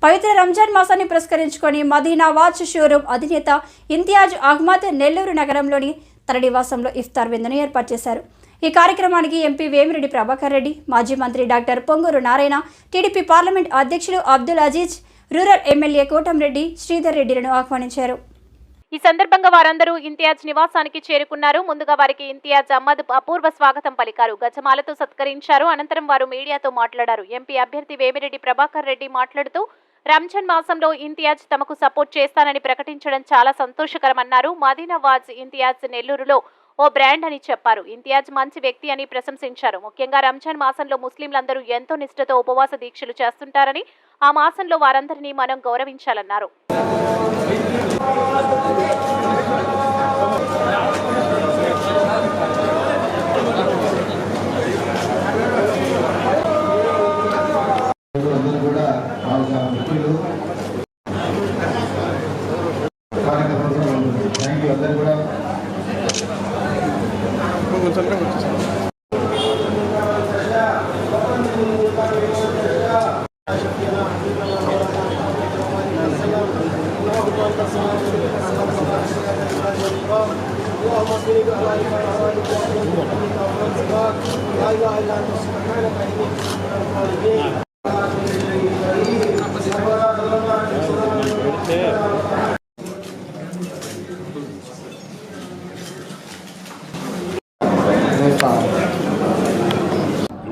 పవిత్ర రంజాన్ మాసాన్ని పురస్కరించుకొని Madina watch showroom అధినేత ఇంతియాజ్ అహ్మద్ నెల్లూరు నగరంలోని తన నివాసంలో ఇఫ్తార్ విందును ఏర్పాటు చేశారు. ఈ కార్యక్రమానికి ఎంపీ వేమిరెడ్డి ప్రభాకర్ రెడ్డి, మాజీ మంత్రి doctor Ponguru Narayana, TDP parliament అధ్యక్షులు అబ్దుల్ అజీజ్, రూరల్ ఎమ్మెల్యే కోటంరెడ్డి శ్రీధర్ రెడ్డిలను ఆహ్వానించారు. ఈ సందర్భంగా వారందరూ ఇంతియాజ్ నివాసానికి చేరుకున్నారు. ముందుగా వారికి ఇంతియాజ్ అహ్మద్ అపూర్వ స్వాగతం పలికారు, గజమాలతో సత్కరించారు. అనంతరం వారు మీడియాతో మాట్లాడారు. ఎంపీ అభ్యర్థి వేమిరెడ్డి ప్రభాకర్ రెడ్డి మాట్లాడుతూ రంజాన్ మాసంలో ఇంతియాజ్ తమకు సపోర్ట్ చేస్తానని ప్రకటించడం చాలా సంతోషకరమన్నారు. మదీనా వాజ్ ఇంతియాజ్ నెల్లూరులో ఓ బ్రాండ్ అని చెప్పారు. ఇంతియాజ్ మంచి వ్యక్తి అని ప్రశంసించారు. ముఖ్యంగా రంజాన్ మాసంలో ముస్లింలందరూ ఎంతో నిష్ఠతో ఉపవాస దీక్షలు చేస్తుంటారని, ఆ మాసంలో వారందరినీ మనం గౌరవించాలన్నారు.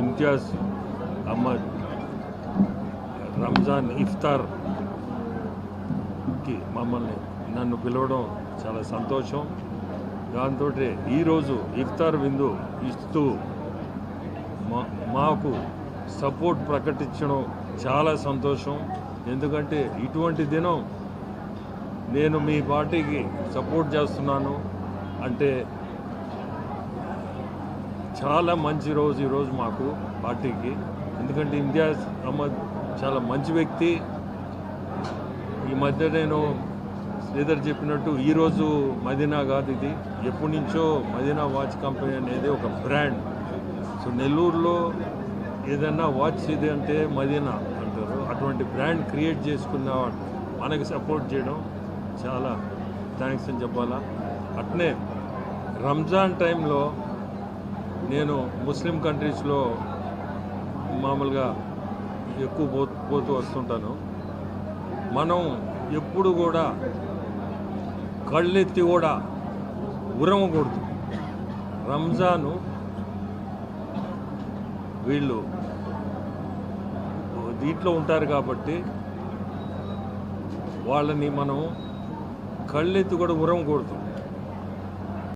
ఇంతియాజ్ అహ్మద్ రంజాన్ ఇఫ్తార్కి నన్ను పిలవడం చాలా సంతోషం. దాంతో ఈరోజు ఇఫ్తార్ విందు ఇస్తూ మాకు సపోర్ట్ ప్రకటించడం చాలా సంతోషం. ఎందుకంటే ఇటువంటి దినం నేను మీ పార్టీకి సపోర్ట్ చేస్తున్నాను అంటే చాలా మంచి రోజు ఈరోజు మాకు పార్టీకి. ఎందుకంటే ఇంతియాజ్ అహ్మద్ చాలా మంచి వ్యక్తి. ఈ మధ్య నేను శ్రీధర్ చెప్పినట్టు ఈరోజు మదీనా కాదు, ఇది ఎప్పటి నుంచో మదీనా వాచ్ కంపెనీ అనేది ఒక బ్రాండ్. సో నెల్లూరులో ఏదైనా వాచ్ ఇది అంటే మదీనా అంటారు. అటువంటి బ్రాండ్ క్రియేట్ చేసుకున్న మనకి సపోర్ట్ చేయడం చాలా థ్యాంక్స్ అని చెప్పాలా. అట్నే రంజాన్ టైంలో నేను ముస్లిం కంట్రీస్లో మామూలుగా ఎక్కువ పోతూ వస్తుంటాను. మనం ఎప్పుడు కూడా కళ్ళెత్తి కూడా ఉరమకూడదు. రంజాను వీళ్ళు దీంట్లో ఉంటారు కాబట్టి వాళ్ళని మనం కళ్ళెత్తి కూడా ఉరమకూడదు.